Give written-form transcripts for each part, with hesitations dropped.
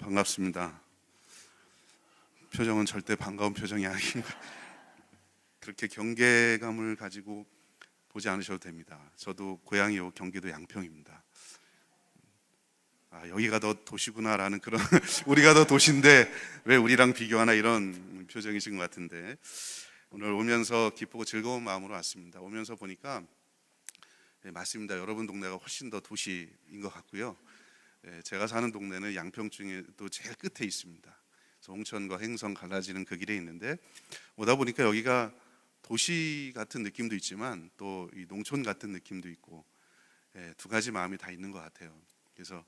반갑습니다. 표정은 절대 반가운 표정이 아닙니다. 그렇게 경계감을 가지고 보지 않으셔도 됩니다. 저도 고향이 경기도 양평입니다. 여기가 더 도시구나라는 그런 우리가 더 도시인데 왜 우리랑 비교하나 이런 표정이신 것 같은데, 오늘 오면서 기쁘고 즐거운 마음으로 왔습니다. 오면서 보니까 맞습니다. 여러분 동네가 훨씬 더 도시인 것 같고요. 제가 사는 동네는 양평 중에도 제일 끝에 있습니다. 홍천과 행성 갈라지는 그 길에 있는데, 오다 보니까 여기가 도시 같은 느낌도 있지만 또 이 농촌 같은 느낌도 있고, 두 가지 마음이 다 있는 것 같아요. 그래서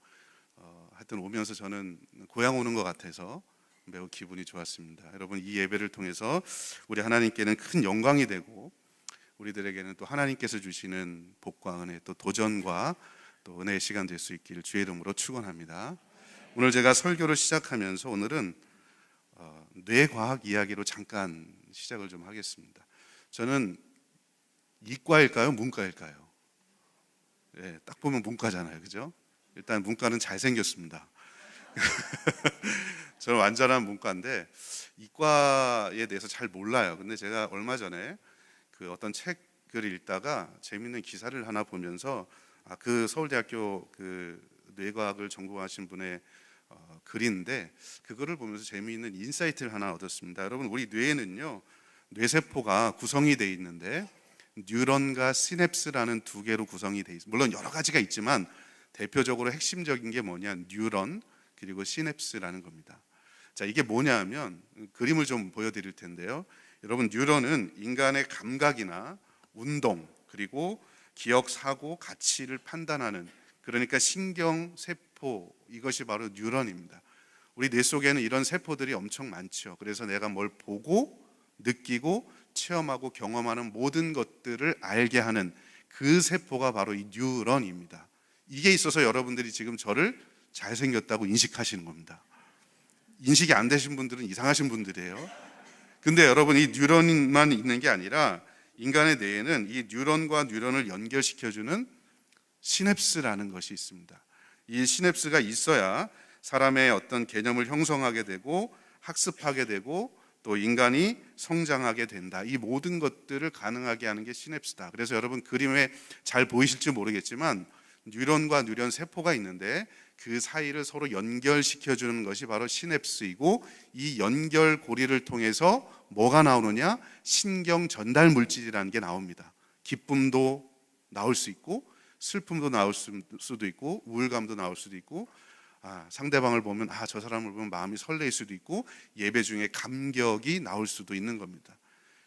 하여튼 오면서 저는 고향 오는 것 같아서 매우 기분이 좋았습니다. 여러분, 이 예배를 통해서 우리 하나님께는 큰 영광이 되고, 우리들에게는 또 하나님께서 주시는 복과 은혜, 또 도전과 또 은혜의 시간 될 수 있기를 주의 이름으로 축원합니다. 오늘 제가 설교를 시작하면서 오늘은 뇌과학 이야기로 잠깐 시작을 좀 하겠습니다. 저는 이과일까요? 문과일까요? 딱 보면 문과잖아요, 그죠? 일단 문과는 잘생겼습니다. 저는 완전한 문과인데 이과에 대해서 잘 몰라요. 근데 제가 얼마 전에 그 어떤 책을 읽다가 재밌는 기사를 하나 보면서 그 서울대학교 그 뇌과학을 전공하신 분의 글인데, 그거를 보면서 재미있는 인사이트를 하나 얻었습니다. 여러분, 우리 뇌에는요, 뇌세포가 구성이 되어 있는데 뉴런과 시냅스라는 두 개로 구성이 되어 있습니다. 물론 여러 가지가 있지만 대표적으로 핵심적인 게 뭐냐, 뉴런 그리고 시냅스라는 겁니다. 자, 이게 뭐냐 하면 그림을 좀 보여드릴 텐데요. 여러분, 뉴런은 인간의 감각이나 운동, 그리고 기억, 사고, 가치를 판단하는, 그러니까 신경 세포, 이것이 바로 뉴런입니다. 우리 뇌 속에는 이런 세포들이 엄청 많죠. 그래서 내가 뭘 보고 느끼고 체험하고 경험하는 모든 것들을 알게 하는 그 세포가 바로 이 뉴런입니다. 이게 있어서 여러분들이 지금 저를 잘생겼다고 인식하시는 겁니다. 인식이 안 되신 분들은 이상하신 분들이에요. 근데 여러분, 이 뉴런만 있는 게 아니라 인간의 뇌에는 이 뉴런과 뉴런을 연결시켜주는 시냅스라는 것이 있습니다. 이 시냅스가 있어야 사람의 어떤 개념을 형성하게 되고 학습하게 되고 또 인간이 성장하게 된다. 이 모든 것들을 가능하게 하는 게 시냅스다. 그래서 여러분, 그림에 잘 보이실지 모르겠지만 뉴런과 뉴런 세포가 있는데 그 사이를 서로 연결시켜주는 것이 바로 시냅스이고, 이 연결고리를 통해서 뭐가 나오느냐, 신경 전달 물질이라는 게 나옵니다. 기쁨도 나올 수 있고 슬픔도 나올 수도 있고 우울감도 나올 수도 있고, 상대방을 보면 저 사람을 보면 마음이 설레일 수도 있고, 예배 중에 감격이 나올 수도 있는 겁니다.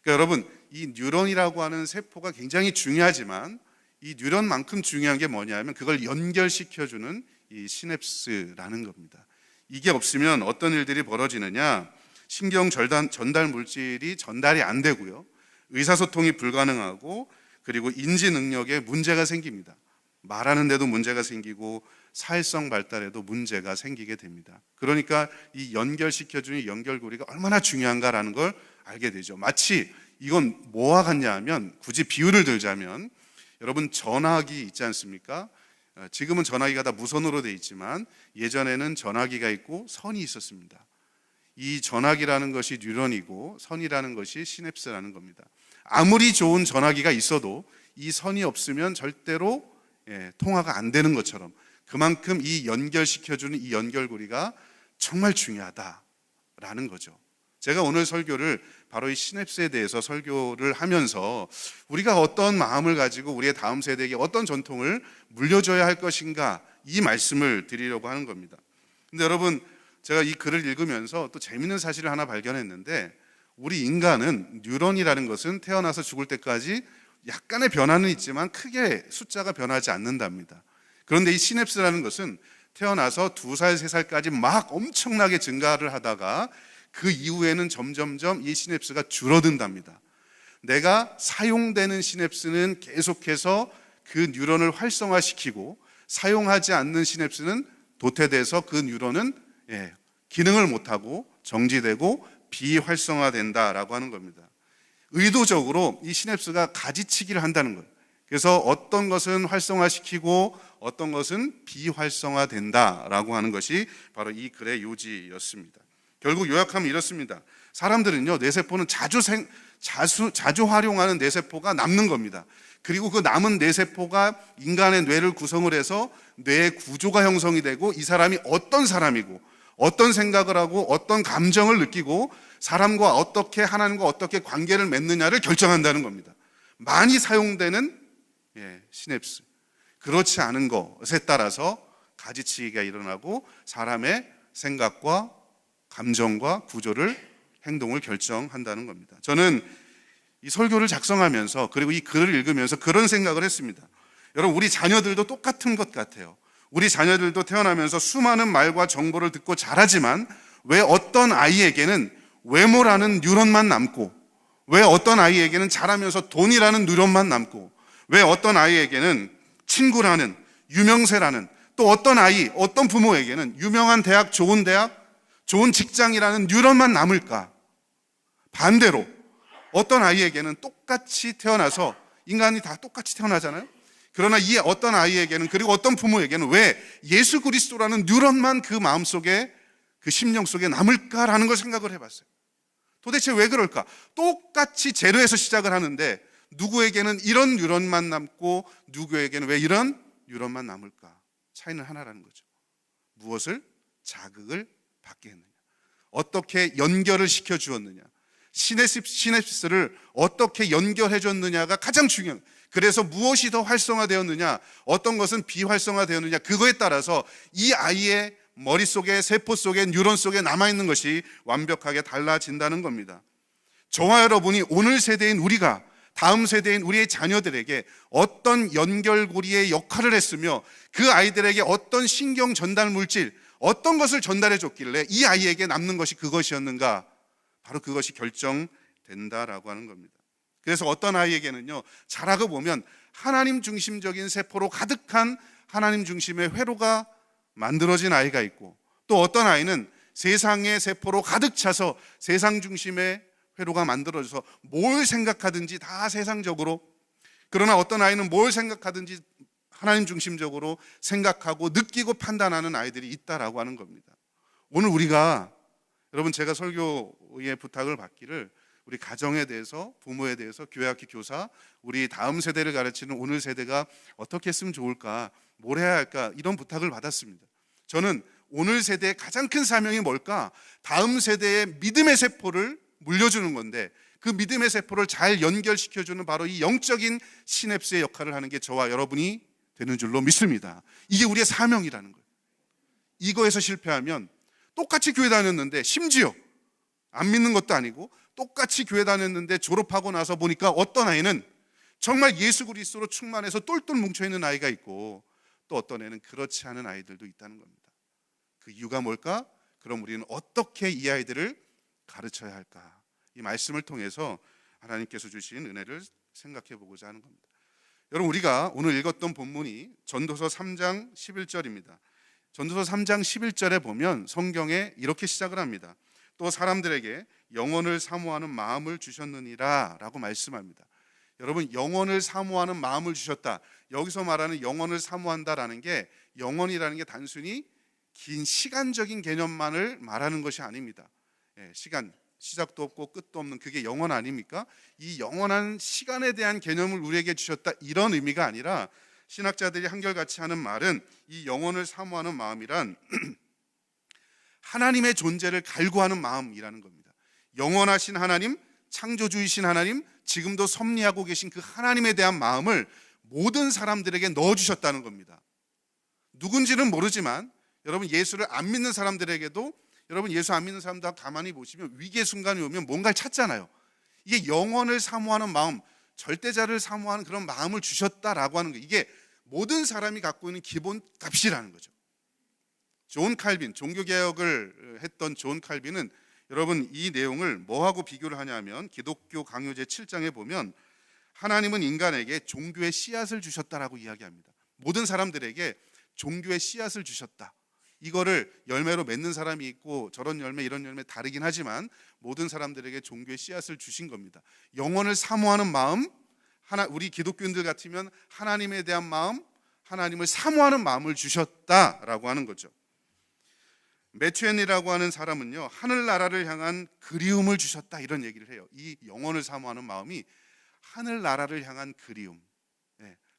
그러니까 여러분, 이 뉴런이라고 하는 세포가 굉장히 중요하지만 이 뉴런만큼 중요한 게 뭐냐면 그걸 연결시켜주는 이 시냅스라는 겁니다. 이게 없으면 어떤 일들이 벌어지느냐, 신경 전달 물질이 전달이 안 되고요, 의사소통이 불가능하고, 그리고 인지 능력에 문제가 생깁니다. 말하는 데도 문제가 생기고 사회성 발달에도 문제가 생기게 됩니다. 그러니까 이 연결시켜주는 연결고리가 얼마나 중요한가라는 걸 알게 되죠. 마치 이건 뭐와 같냐 하면, 굳이 비유를 들자면 여러분, 전화기 있지 않습니까? 지금은 전화기가 다 무선으로 돼 있지만 예전에는 전화기가 있고 선이 있었습니다. 이 전화기라는 것이 뉴런이고 선이라는 것이 시냅스라는 겁니다. 아무리 좋은 전화기가 있어도 이 선이 없으면 절대로 통화가 안 되는 것처럼, 그만큼 이 연결시켜주는 이 연결고리가 정말 중요하다라는 거죠. 제가 오늘 설교를 바로 이 시냅스에 대해서 설교를 하면서 우리가 어떤 마음을 가지고 우리의 다음 세대에게 어떤 전통을 물려줘야 할 것인가, 이 말씀을 드리려고 하는 겁니다. 근데 여러분, 제가 이 글을 읽으면서 또 재밌는 사실을 하나 발견했는데, 우리 인간은 뉴런이라는 것은 태어나서 죽을 때까지 약간의 변화는 있지만 크게 숫자가 변하지 않는답니다. 그런데 이 시냅스라는 것은 태어나서 2살, 3살까지 막 엄청나게 증가를 하다가 그 이후에는 점점점 이 시냅스가 줄어든답니다. 내가 사용되는 시냅스는 계속해서 그 뉴런을 활성화시키고, 사용하지 않는 시냅스는 도태돼서 그 뉴런은 기능을 못하고 정지되고 비활성화된다라고 하는 겁니다. 의도적으로 이 시냅스가 가지치기를 한다는 거예요. 그래서 어떤 것은 활성화시키고 어떤 것은 비활성화된다라고 하는 것이 바로 이 글의 요지였습니다. 결국 요약하면 이렇습니다. 사람들은요, 뇌세포는 자주 활용하는 뇌세포가 남는 겁니다. 그리고 그 남은 뇌세포가 인간의 뇌를 구성을 해서 뇌의 구조가 형성이 되고 이 사람이 어떤 사람이고 어떤 생각을 하고 어떤 감정을 느끼고 사람과 어떻게, 하나님과 어떻게 관계를 맺느냐를 결정한다는 겁니다. 많이 사용되는 시냅스, 그렇지 않은 것에 따라서 가지치기가 일어나고 사람의 생각과 감정과 구조를, 행동을 결정한다는 겁니다. 저는 이 설교를 작성하면서 그리고 이 글을 읽으면서 그런 생각을 했습니다. 여러분, 우리 자녀들도 똑같은 것 같아요. 우리 자녀들도 태어나면서 수많은 말과 정보를 듣고 자라지만 왜 어떤 아이에게는 외모라는 뉴런만 남고, 왜 어떤 아이에게는 자라면서 돈이라는 뉴런만 남고, 왜 어떤 아이에게는 친구라는, 유명세라는, 또 어떤 아이, 어떤 부모에게는 유명한 대학, 좋은 직장이라는 뉴런만 남을까? 반대로 어떤 아이에게는 똑같이 태어나서, 인간이 다 똑같이 태어나잖아요. 그러나 이 어떤 아이에게는, 그리고 어떤 부모에게는 왜 예수 그리스도라는 뉴런만 그 마음속에, 그 심령 속에 남을까라는 걸 생각을 해봤어요. 도대체 왜 그럴까? 똑같이 제로에서 시작을 하는데 누구에게는 이런 뉴런만 남고 누구에게는 왜 이런 뉴런만 남을까? 차이는 하나라는 거죠. 무엇을? 자극을 받게 했느냐, 어떻게 연결을 시켜주었느냐, 시냅시스를 어떻게 연결해 줬느냐가 가장 중요해요. 그래서 무엇이 더 활성화되었느냐, 어떤 것은 비활성화되었느냐, 그거에 따라서 이 아이의 머릿속에, 세포 속에, 뉴런 속에 남아있는 것이 완벽하게 달라진다는 겁니다. 저와 여러분이 오늘 세대인 우리가 다음 세대인 우리의 자녀들에게 어떤 연결고리의 역할을 했으며 그 아이들에게 어떤 신경 전달 물질, 어떤 것을 전달해 줬길래 이 아이에게 남는 것이 그것이었는가, 바로 그것이 결정된다라고 하는 겁니다. 그래서 어떤 아이에게는요, 자라고 보면 하나님 중심적인 세포로 가득한 하나님 중심의 회로가 만들어진 아이가 있고, 또 어떤 아이는 세상의 세포로 가득 차서 세상 중심의 회로가 만들어져서 뭘 생각하든지 다 세상적으로, 그러나 어떤 아이는 뭘 생각하든지 하나님 중심적으로 생각하고 느끼고 판단하는 아이들이 있다라고 하는 겁니다. 오늘 우리가, 여러분, 제가 설교의 부탁을 받기를 우리 가정에 대해서, 부모에 대해서, 교회학교 교사, 우리 다음 세대를 가르치는 오늘 세대가 어떻게 했으면 좋을까, 뭘 해야 할까, 이런 부탁을 받았습니다. 저는 오늘 세대의 가장 큰 사명이 뭘까? 다음 세대의 믿음의 세포를 물려주는 건데, 그 믿음의 세포를 잘 연결시켜주는 바로 이 영적인 시냅스의 역할을 하는 게 저와 여러분이 되는 줄로 믿습니다. 이게 우리의 사명이라는 거예요. 이거에서 실패하면, 똑같이 교회 다녔는데, 심지어 안 믿는 것도 아니고 똑같이 교회 다녔는데 졸업하고 나서 보니까 어떤 아이는 정말 예수 그리스도로 충만해서 똘똘 뭉쳐있는 아이가 있고, 또 어떤 애는 그렇지 않은 아이들도 있다는 겁니다. 그 이유가 뭘까? 그럼 우리는 어떻게 이 아이들을 가르쳐야 할까? 이 말씀을 통해서 하나님께서 주신 은혜를 생각해 보고자 하는 겁니다. 여러분, 우리가 오늘 읽었던 본문이 전도서 3장 11절입니다. 전도서 3장 11절에 보면 성경에 이렇게 시작을 합니다. 또 사람들에게 영혼을 사모하는 마음을 주셨느니라 라고 말씀합니다. 여러분, 영혼을 사모하는 마음을 주셨다. 여기서 말하는 영혼을 사모한다라는 게, 영혼이라는 게 단순히 긴 시간적인 개념만을 말하는 것이 아닙니다. 시간, 시작도 없고 끝도 없는 그게 영혼 아닙니까? 이 영원한 시간에 대한 개념을 우리에게 주셨다, 이런 의미가 아니라, 신학자들이 한결같이 하는 말은 이 영혼을 사모하는 마음이란 하나님의 존재를 갈구하는 마음이라는 겁니다. 영원하신 하나님, 창조주이신 하나님, 지금도 섭리하고 계신 그 하나님에 대한 마음을 모든 사람들에게 넣어주셨다는 겁니다. 누군지는 모르지만 여러분, 예수를 안 믿는 사람들에게도, 여러분 예수 안 믿는 사람들 가만히 보시면 위기의 순간이 오면 뭔가를 찾잖아요. 이게 영혼을 사모하는 마음, 절대자를 사모하는 그런 마음을 주셨다라고 하는 거, 이게 모든 사람이 갖고 있는 기본 값이라는 거죠. 존 칼빈, 종교개혁을 했던 존 칼빈은 여러분 이 내용을 뭐하고 비교를 하냐면, 기독교 강요제 7장에 보면 하나님은 인간에게 종교의 씨앗을 주셨다라고 이야기합니다. 모든 사람들에게 종교의 씨앗을 주셨다. 이거를 열매로 맺는 사람이 있고 저런 열매 이런 열매 다르긴 하지만 모든 사람들에게 종교의 씨앗을 주신 겁니다. 영혼을 사모하는 마음, 우리 기독교인들 같으면 하나님에 대한 마음, 하나님을 사모하는 마음을 주셨다라고 하는 거죠. 매튜엔이라고 하는 사람은요, 하늘나라를 향한 그리움을 주셨다 이런 얘기를 해요. 이 영혼을 사모하는 마음이 하늘나라를 향한 그리움,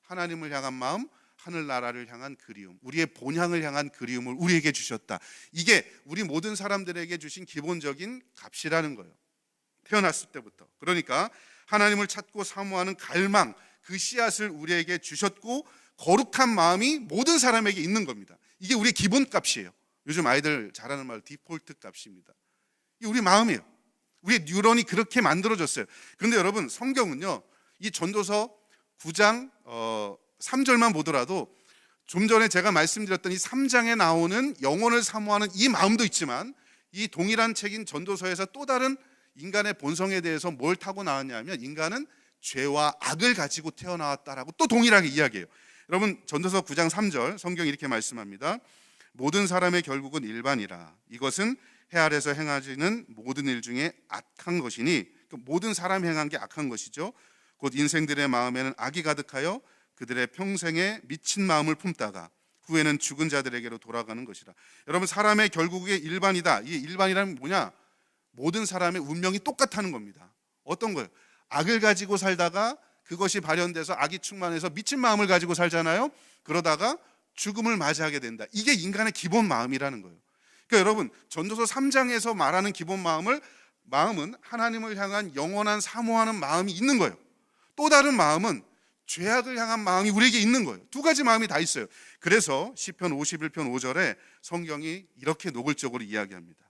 하나님을 향한 마음, 하늘나라를 향한 그리움, 우리의 본향을 향한 그리움을 우리에게 주셨다. 이게 우리 모든 사람들에게 주신 기본적인 값이라는 거예요. 태어났을 때부터. 그러니까 하나님을 찾고 사모하는 갈망, 그 씨앗을 우리에게 주셨고 거룩한 마음이 모든 사람에게 있는 겁니다. 이게 우리의 기본값이에요. 요즘 아이들 잘하는 말 디폴트 값입니다. 이게 우리 마음이에요. 우리의 뉴런이 그렇게 만들어졌어요. 그런데 여러분, 성경은요, 이 전도서 9장 3절만 보더라도 좀 전에 제가 말씀드렸던 이 3장에 나오는 영혼을 사모하는 이 마음도 있지만, 이 동일한 책인 전도서에서 또 다른 인간의 본성에 대해서 뭘 타고 나왔냐면, 인간은 죄와 악을 가지고 태어나왔다라고 또 동일하게 이야기해요. 여러분, 전도서 9장 3절 성경이 이렇게 말씀합니다. 모든 사람의 결국은 일반이라. 이것은 해 아래서 행하지는 모든 일 중에 악한 것이니, 모든 사람이 행한 게 악한 것이죠. 곧 인생들의 마음에는 악이 가득하여 그들의 평생에 미친 마음을 품다가 후에는 죽은 자들에게로 돌아가는 것이라. 여러분, 사람의 결국의 일반이다. 이 일반이라는 뭐냐? 모든 사람의 운명이 똑같다는 겁니다. 어떤 거예요? 악을 가지고 살다가 그것이 발현돼서 악이 충만해서 미친 마음을 가지고 살잖아요. 그러다가 죽음을 맞이하게 된다. 이게 인간의 기본 마음이라는 거예요. 그러니까 여러분, 전도서 3장에서 말하는 기본 마음은 하나님을 향한 영원한 사모하는 마음이 있는 거예요. 또 다른 마음은 죄악을 향한 마음이 우리에게 있는 거예요. 두 가지 마음이 다 있어요. 그래서 시편 51편 5절에 성경이 이렇게 노골적으로 이야기합니다.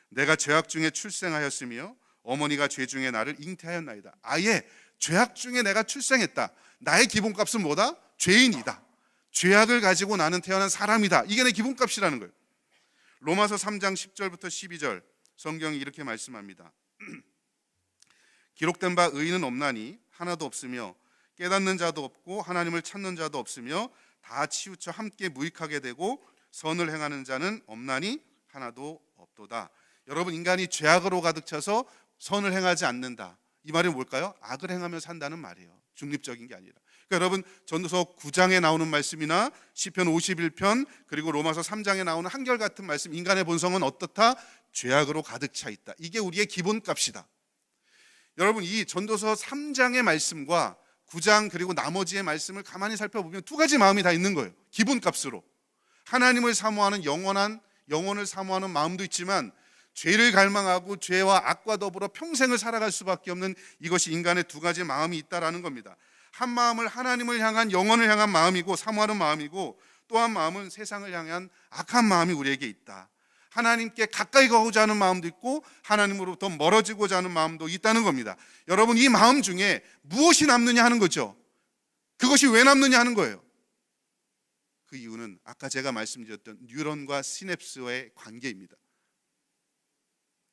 내가 죄악 중에 출생하였으며 어머니가 죄 중에 나를 잉태하였나이다. 아예 죄악 중에 내가 출생했다. 나의 기본값은 뭐다? 죄인이다. 죄악을 가지고 나는 태어난 사람이다. 이게 내 기본값이라는 거예요. 로마서 3장 10절부터 12절 성경이 이렇게 말씀합니다. 기록된 바 의인은 없나니 하나도 없으며 깨닫는 자도 없고 하나님을 찾는 자도 없으며 다 치우쳐 함께 무익하게 되고 선을 행하는 자는 없나니 하나도 없도다. 여러분, 인간이 죄악으로 가득 차서 선을 행하지 않는다. 이 말이 뭘까요? 악을 행하며 산다는 말이에요. 중립적인 게 아니라. 그러니까 여러분, 전도서 9장에 나오는 말씀이나 시편 51편 그리고 로마서 3장에 나오는 한결같은 말씀, 인간의 본성은 어떻다? 죄악으로 가득 차 있다. 이게 우리의 기본값이다. 여러분, 이 전도서 3장의 말씀과 9장 그리고 나머지의 말씀을 가만히 살펴보면 두 가지 마음이 다 있는 거예요. 기본값으로 하나님을 사모하는 영혼을 사모하는 마음도 있지만, 죄를 갈망하고 죄와 악과 더불어 평생을 살아갈 수밖에 없는 이것이 인간의 두 가지 마음이 있다라는 겁니다. 한 마음을 하나님을 향한 영혼을 향한 마음이고 사모하는 마음이고, 또 한 마음은 세상을 향한 악한 마음이 우리에게 있다. 하나님께 가까이 가고자 하는 마음도 있고 하나님으로부터 멀어지고자 하는 마음도 있다는 겁니다. 여러분, 이 마음 중에 무엇이 남느냐 하는 거죠. 그것이 왜 남느냐 하는 거예요. 그 이유는 아까 제가 말씀드렸던 뉴런과 시냅스와의 관계입니다.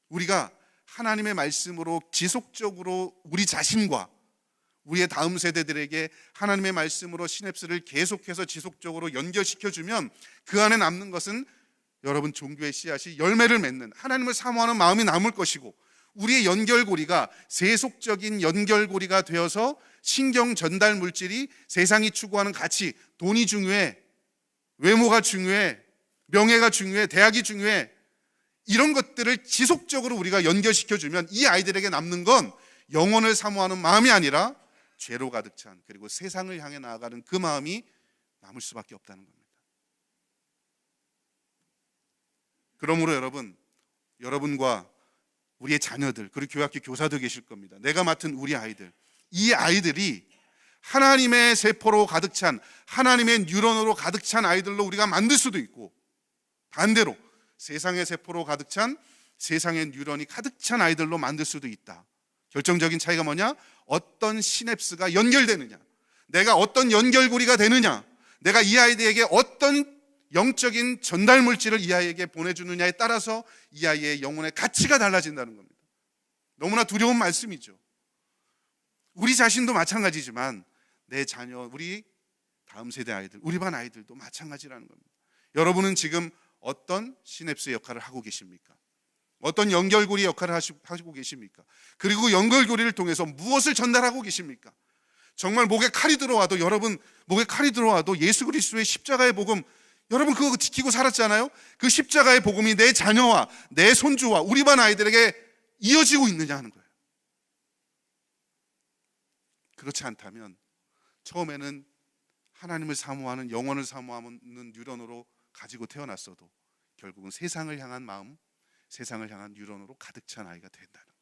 우리가 하나님의 말씀으로 지속적으로 우리 자신과 우리의 다음 세대들에게 하나님의 말씀으로 시냅스를 계속해서 지속적으로 연결시켜주면 그 안에 남는 것은 여러분, 종교의 씨앗이 열매를 맺는 하나님을 사모하는 마음이 남을 것이고, 우리의 연결고리가 세속적인 연결고리가 되어서 신경 전달 물질이 세상이 추구하는 가치, 돈이 중요해, 외모가 중요해, 명예가 중요해, 대학이 중요해, 이런 것들을 지속적으로 우리가 연결시켜주면 이 아이들에게 남는 건 영혼을 사모하는 마음이 아니라 죄로 가득 찬, 그리고 세상을 향해 나아가는 그 마음이 남을 수밖에 없다는 겁니다. 그러므로 여러분과 우리의 자녀들, 그리고 교회학교 교사도 계실 겁니다. 내가 맡은 우리 아이들, 이 아이들이 하나님의 세포로 가득 찬, 하나님의 뉴런으로 가득 찬 아이들로 우리가 만들 수도 있고, 반대로 세상의 세포로 가득 찬, 세상의 뉴런이 가득 찬 아이들로 만들 수도 있다. 결정적인 차이가 뭐냐? 어떤 시냅스가 연결되느냐, 내가 어떤 연결고리가 되느냐, 내가 이 아이들에게 어떤 영적인 전달 물질을 이 아이에게 보내주느냐에 따라서 이 아이의 영혼의 가치가 달라진다는 겁니다. 너무나 두려운 말씀이죠. 우리 자신도 마찬가지지만 내 자녀, 우리 다음 세대 아이들, 우리 반 아이들도 마찬가지라는 겁니다. 여러분은 지금 어떤 시냅스 역할을 하고 계십니까? 어떤 연결고리 역할을 하시고 계십니까? 그리고 연결고리를 통해서 무엇을 전달하고 계십니까? 정말 목에 칼이 들어와도, 여러분 목에 칼이 들어와도 예수 그리스도의 십자가의 복음, 여러분 그거 지키고 살았잖아요. 그 십자가의 복음이 내 자녀와 내 손주와 우리 반 아이들에게 이어지고 있느냐 하는 거예요. 그렇지 않다면 처음에는 하나님을 사모하는, 영원을 사모하는 유런으로 가지고 태어났어도 결국은 세상을 향한 마음, 세상을 향한 유런으로 가득 찬 아이가 된다는 거예요.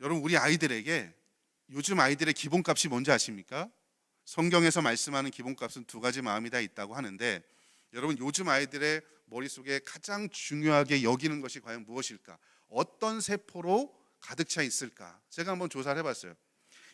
여러분, 우리 아이들에게 요즘 아이들의 기본값이 뭔지 아십니까? 성경에서 말씀하는 기본값은 두 가지 마음이 다 있다고 하는데, 여러분 요즘 아이들의 머릿속에 가장 중요하게 여기는 것이 과연 무엇일까? 어떤 세포로 가득 차 있을까? 제가 한번 조사를 해봤어요.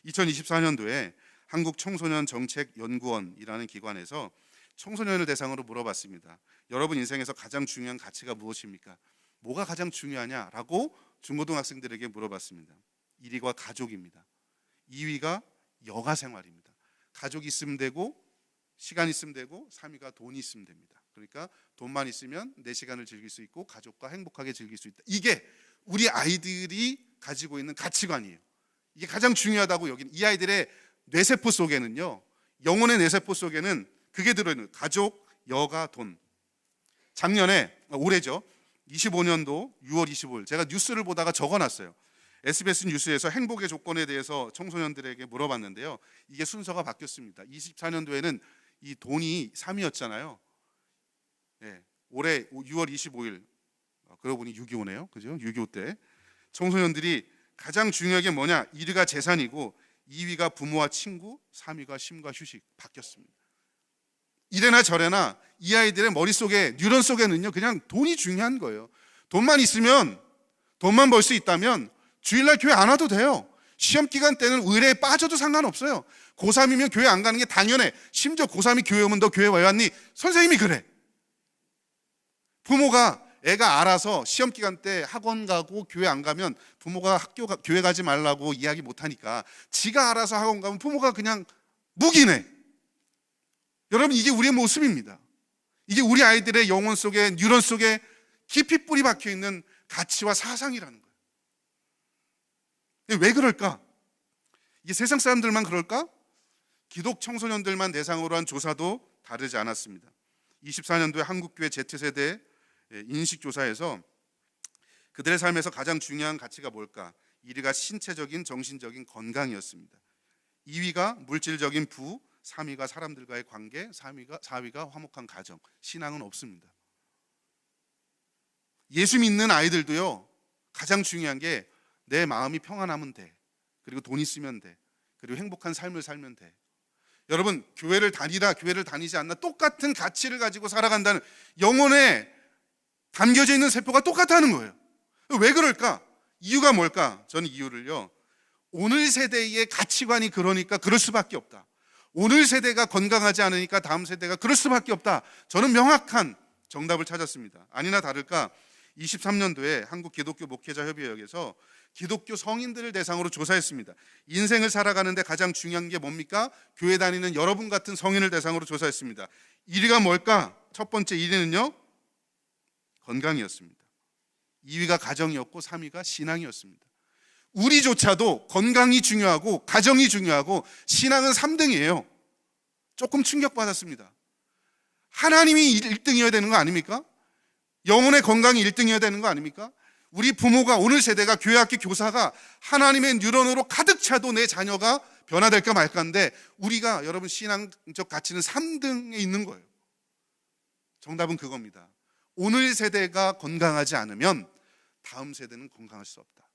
2024년도에 한국청소년정책연구원이라는 기관에서 청소년을 대상으로 물어봤습니다. 여러분 인생에서 가장 중요한 가치가 무엇입니까? 뭐가 가장 중요하냐라고 중고등학생들에게 물어봤습니다. 1위가 가족입니다. 2위가 여가 생활입니다. 가족이 있으면 되고, 시간 있으면 되고, 3위가 돈이 있으면 됩니다. 그러니까 돈만 있으면 내 시간을 즐길 수 있고 가족과 행복하게 즐길 수 있다. 이게 우리 아이들이 가지고 있는 가치관이에요. 이게 가장 중요하다고 여기는, 이 아이들의 뇌세포 속에는요, 영혼의 뇌세포 속에는 그게 들어있는, 가족, 여가, 돈. 작년에, 올해죠, 25년도 6월 25일 제가 뉴스를 보다가 적어놨어요. SBS 뉴스에서 행복의 조건에 대해서 청소년들에게 물어봤는데요, 이게 순서가 바뀌었습니다. 24년도에는 이 돈이 3위였잖아요. 네, 올해 6월 25일, 그러고 보니 6.25네요. 그죠? 6.25 때 청소년들이 가장 중요한 게 뭐냐? 1위가 재산이고, 2위가 부모와 친구, 3위가 쉼과 휴식. 바뀌었습니다. 이래나 저래나 이 아이들의 머릿속에, 뉴런 속에는요, 그냥 돈이 중요한 거예요. 돈만 있으면, 돈만 벌 수 있다면 주일날 교회 안 와도 돼요. 시험 기간 때는 의례에 빠져도 상관없어요. 고3이면 교회 안 가는 게 당연해. 심지어 고3이 교회 오면 너 교회 왜 왔니? 선생님이 그래. 부모가, 애가 알아서 시험 기간 때 학원 가고 교회 안 가면 부모가 교회 가지 말라고 이야기 못 하니까 지가 알아서 학원 가면 부모가 그냥 묵이네. 여러분, 이게 우리의 모습입니다. 이게 우리 아이들의 영혼 속에, 뉴런 속에 깊이 뿌리 박혀 있는 가치와 사상이라는 거예요. 왜 그럴까? 이게 세상 사람들만 그럴까? 기독 청소년들만 대상으로 한 조사도 다르지 않았습니다. 24년도에 한국교회 Z세대 인식조사에서 그들의 삶에서 가장 중요한 가치가 뭘까? 1위가 신체적인, 정신적인 건강이었습니다. 2위가 물질적인 부, 3위가 사람들과의 관계, 4위가 화목한 가정. 신앙은 없습니다. 예수 믿는 아이들도요, 가장 중요한 게 내 마음이 평안하면 돼. 그리고 돈 있으면 돼. 그리고 행복한 삶을 살면 돼. 여러분, 교회를 다니라, 교회를 다니지 않나, 똑같은 가치를 가지고 살아간다는, 영혼에 담겨져 있는 세포가 똑같다는 거예요. 왜 그럴까? 이유가 뭘까? 저는 이유를요, 오늘 세대의 가치관이 그러니까 그럴 수밖에 없다. 오늘 세대가 건강하지 않으니까 다음 세대가 그럴 수밖에 없다. 저는 명확한 정답을 찾았습니다. 아니나 다를까 23년도에 한국 기독교 목회자 협의회에서 기독교 성인들을 대상으로 조사했습니다. 인생을 살아가는데 가장 중요한 게 뭡니까? 교회 다니는 여러분 같은 성인을 대상으로 조사했습니다. 1위가 뭘까? 첫 번째 1위는요, 건강이었습니다. 2위가 가정이었고 3위가 신앙이었습니다. 우리조차도 건강이 중요하고 가정이 중요하고 신앙은 3등이에요. 조금 충격받았습니다. 하나님이 1등이어야 되는 거 아닙니까? 영혼의 건강이 1등이어야 되는 거 아닙니까? 우리 부모가, 오늘 세대가, 교회학교 교사가 하나님의 뉴런으로 가득 차도 내 자녀가 변화될까 말까인데, 우리가, 여러분, 신앙적 가치는 3등에 있는 거예요. 정답은 그겁니다. 오늘 세대가 건강하지 않으면 다음 세대는 건강할 수 없다.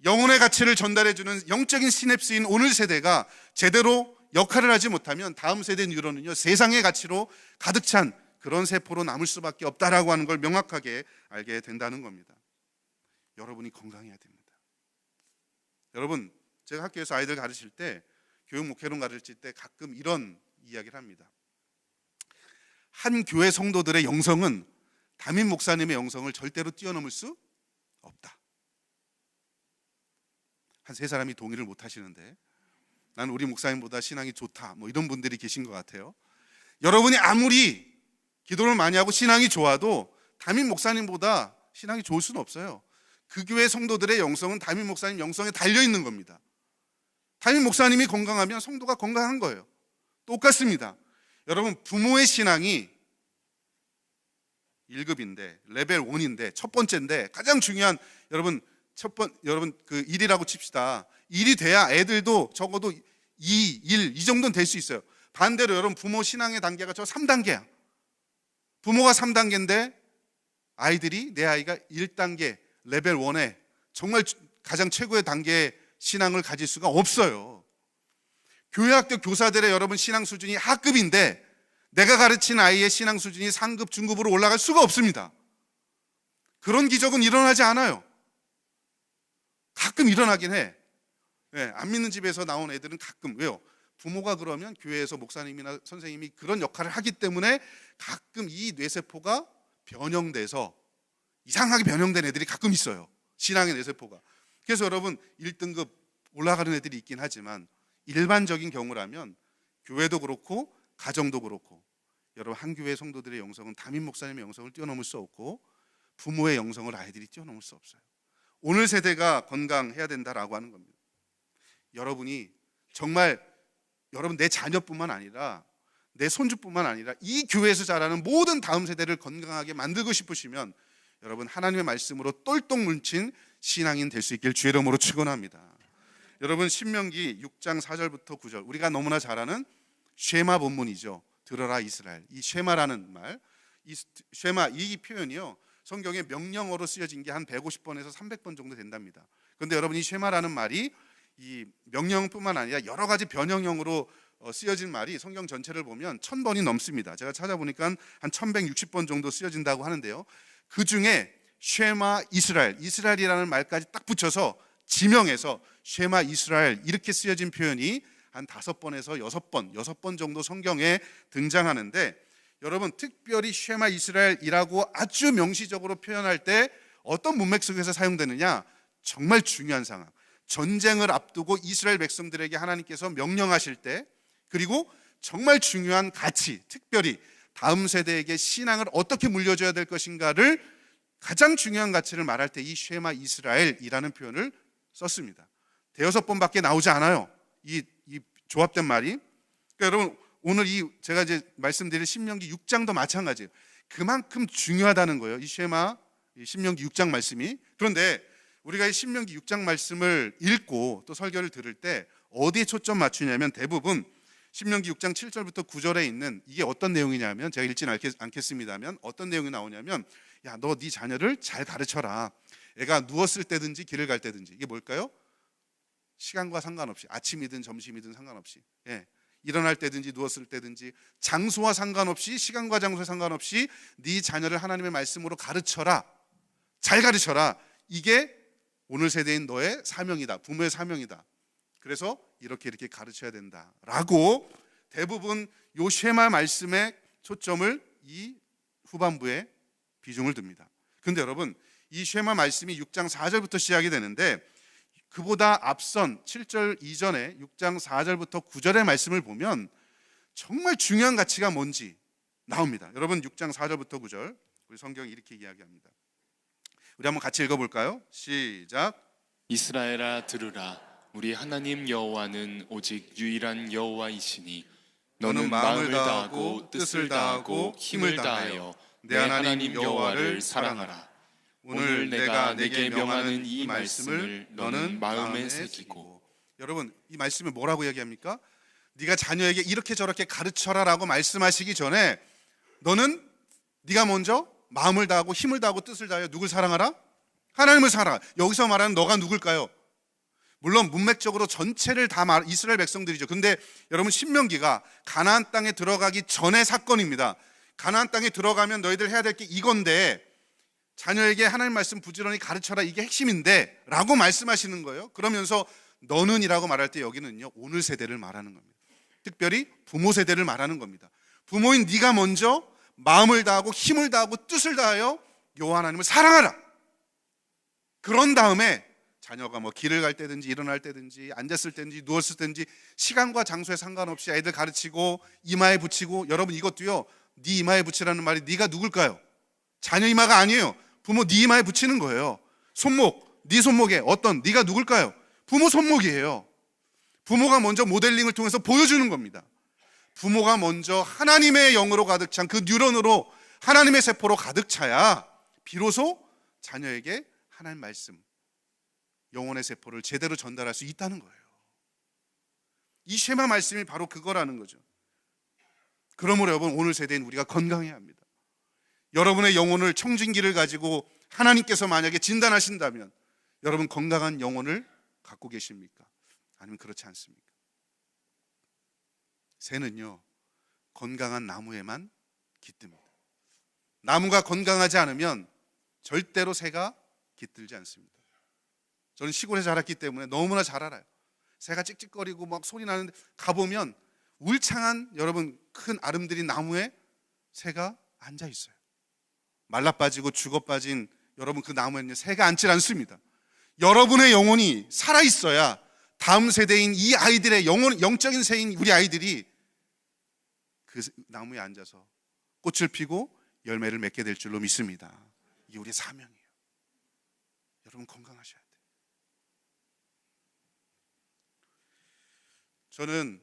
영혼의 가치를 전달해주는 영적인 시냅스인 오늘 세대가 제대로 역할을 하지 못하면 다음 세대 뉴런은요, 세상의 가치로 가득 찬 그런 세포로 남을 수밖에 없다라고 하는 걸 명확하게 알게 된다는 겁니다. 여러분이 건강해야 됩니다. 여러분, 제가 학교에서 아이들 가르칠 때, 교육 목회론 가르칠 때 가끔 이런 이야기를 합니다. 한 교회 성도들의 영성은 담임 목사님의 영성을 절대로 뛰어넘을 수 없다. 한 세 사람이 동의를 못 하시는데, 나는 우리 목사님보다 신앙이 좋다, 뭐 이런 분들이 계신 것 같아요. 여러분이 아무리 기도를 많이 하고 신앙이 좋아도 담임 목사님보다 신앙이 좋을 수는 없어요. 그 교회 성도들의 영성은 담임 목사님 영성에 달려 있는 겁니다. 담임 목사님이 건강하면 성도가 건강한 거예요. 똑같습니다. 여러분, 부모의 신앙이 1급인데 레벨 1인데 첫 번째인데 가장 중요한 여러분 그 1이라고 칩시다. 1이 돼야 애들도 적어도 2, 1 이 정도는 될 수 있어요. 반대로 여러분 부모 신앙의 단계가 저 3단계야. 부모가 3단계인데 아이들이 내 아이가 1단계 레벨 1에 정말 가장 최고의 단계의 신앙을 가질 수가 없어요. 교회학교 교사들의 여러분 신앙 수준이 하급인데 내가 가르친 아이의 신앙 수준이 상급, 중급으로 올라갈 수가 없습니다. 그런 기적은 일어나지 않아요. 가끔 일어나긴 해. 안 믿는 집에서 나온 애들은 가끔. 왜요? 부모가 그러면 교회에서 목사님이나 선생님이 그런 역할을 하기 때문에 가끔 이 뇌세포가 변형돼서 이상하게 변형된 애들이 가끔 있어요. 신앙의 뇌세포가. 그래서 여러분 1등급 올라가는 애들이 있긴 하지만 일반적인 경우라면 교회도 그렇고 가정도 그렇고 여러분 한 교회 성도들의 영성은 담임 목사님의 영성을 뛰어넘을 수 없고 부모의 영성을 아이들이 뛰어넘을 수 없어요. 오늘 세대가 건강해야 된다라고 하는 겁니다. 여러분이 정말 여러분 내 자녀뿐만 아니라 내 손주뿐만 아니라 이 교회에서 자라는 모든 다음 세대를 건강하게 만들고 싶으시면 여러분 하나님의 말씀으로 똘똘 뭉친 신앙인 될 수 있길 주의 이름으로 축원합니다. 여러분 신명기 6장 4절부터 9절 우리가 너무나 잘 아는 쉐마 본문이죠. 들어라 이스라엘. 이 쉐마라는 말, 이 쉐마 이 표현이요 성경에 명령어로 쓰여진 게 한 150번에서 300번 정도 된답니다. 그런데 여러분 이 쉐마라는 말이 이 명령뿐만 아니라 여러 가지 변형형으로 쓰여진 말이 성경 전체를 보면 1000번이 넘습니다. 제가 찾아보니까 한 1160번 정도 쓰여진다고 하는데요. 그 중에 쉐마 이스라엘, 이스라엘이라는 말까지 딱 붙여서 지명해서 쉐마 이스라엘 이렇게 쓰여진 표현이 한 5번에서 6번 정도 성경에 등장하는데 여러분 특별히 쉐마 이스라엘이라고 아주 명시적으로 표현할 때 어떤 문맥 속에서 사용되느냐? 정말 중요한 상황. 전쟁을 앞두고 이스라엘 백성들에게 하나님께서 명령하실 때 그리고 정말 중요한 가치, 특별히 다음 세대에게 신앙을 어떻게 물려줘야 될 것인가를 가장 중요한 가치를 말할 때 이 쉐마 이스라엘이라는 표현을 썼습니다. 대여섯 번밖에 나오지 않아요. 이 조합된 말이. 그러니까 여러분 오늘 제가 이제 말씀드릴 신명기 6장도 마찬가지예요. 그만큼 중요하다는 거예요. 이 쉐마 신명기 6장 말씀이. 그런데 우리가 이 신명기 6장 말씀을 읽고 또 설교를 들을 때 어디에 초점 맞추냐면 대부분 신명기 6장 7절부터 9절에 있는 이게 어떤 내용이냐면 제가 읽지는 않겠습니다만 어떤 내용이 나오냐면 야, 너 네 자녀를 잘 가르쳐라. 애가 누웠을 때든지 길을 갈 때든지 이게 뭘까요? 시간과 상관없이 아침이든 점심이든 상관없이 일어날 때든지 누웠을 때든지 장소와 상관없이 시간과 장소에 상관없이 네 자녀를 하나님의 말씀으로 가르쳐라. 잘 가르쳐라. 이게 오늘 세대인 너의 사명이다. 부모의 사명이다. 그래서 이렇게 가르쳐야 된다라고 대부분 요 쉐마 말씀의 초점을 이 후반부에 비중을 둡니다. 그런데 여러분 이 쉐마 말씀이 6장 4절부터 시작이 되는데 그보다 앞선 7절 이전에 6장 4절부터 9절의 말씀을 보면 정말 중요한 가치가 뭔지 나옵니다. 여러분 6장 4절부터 9절 우리 성경이 이렇게 이야기합니다. 우리 한번 같이 읽어볼까요? 시작. 이스라엘아 들으라. 우리 하나님 여호와는 오직 유일한 여호와이시니 너는 마음을 다하고 뜻을 다하고 힘을 다하여 내 하나님 여호와를 사랑하라. 오늘 내가 내게 명하는 이 말씀을 너는 마음에 새기고. 여러분 이 말씀을 뭐라고 얘기합니까? 네가 자녀에게 이렇게 저렇게 가르쳐라라고 말씀하시기 전에 너는 네가 먼저 마음을 다하고 힘을 다하고 뜻을 다하여 누굴 사랑하라? 하나님을 사랑하라. 여기서 말하는 너가 누굴까요? 물론 문맥적으로 전체를 다 이스라엘 백성들이죠. 근데 여러분 신명기가 가나안 땅에 들어가기 전의 사건입니다. 가나안 땅에 들어가면 너희들 해야 될 게 이건데 자녀에게 하나님 말씀 부지런히 가르쳐라. 이게 핵심인데 라고 말씀하시는 거예요. 그러면서 너는 이라고 말할 때 여기는요 오늘 세대를 말하는 겁니다. 특별히 부모 세대를 말하는 겁니다. 부모인 네가 먼저 마음을 다하고 힘을 다하고 뜻을 다하여 여호와 하나님을 사랑하라. 그런 다음에 자녀가 뭐 길을 갈 때든지 일어날 때든지 앉았을 때든지 누웠을 때든지 시간과 장소에 상관없이 아이들 가르치고 이마에 붙이고. 여러분 이것도요 네 이마에 붙이라는 말이 네가 누굴까요? 자녀 이마가 아니에요. 부모 네 이마에 붙이는 거예요. 손목, 네 손목에 어떤 네가 누굴까요? 부모 손목이에요. 부모가 먼저 모델링을 통해서 보여주는 겁니다. 부모가 먼저 하나님의 영으로 가득 찬 그 뉴런으로 하나님의 세포로 가득 차야 비로소 자녀에게 하나님 말씀, 영혼의 세포를 제대로 전달할 수 있다는 거예요. 이 쉐마 말씀이 바로 그거라는 거죠. 그러므로 여러분, 오늘 세대인 우리가 건강해야 합니다. 여러분의 영혼을 청진기를 가지고 하나님께서 만약에 진단하신다면 여러분 건강한 영혼을 갖고 계십니까? 아니면 그렇지 않습니까? 새는요, 건강한 나무에만 깃듭니다. 나무가 건강하지 않으면 절대로 새가 깃들지 않습니다. 저는 시골에 자랐기 때문에 너무나 잘 알아요. 새가 찍찍거리고 막 소리 나는데 가보면 울창한 여러분 큰 아름드린 나무에 새가 앉아 있어요. 말라 빠지고 죽어 빠진 여러분 그 나무에는 새가 앉질 않습니다. 여러분의 영혼이 살아 있어야 다음 세대인 이 아이들의 영적인 새인 우리 아이들이 그 나무에 앉아서 꽃을 피고 열매를 맺게 될 줄로 믿습니다. 이게 우리의 사명이에요. 여러분 건강하셔야 돼요. 저는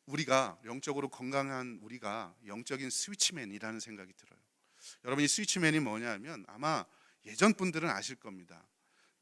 우리가 영적으로 건강한 우리가 영적인 스위치맨이라는 생각이 들어요. 여러분, 이 스위치맨이 뭐냐면 아마 예전 분들은 아실 겁니다.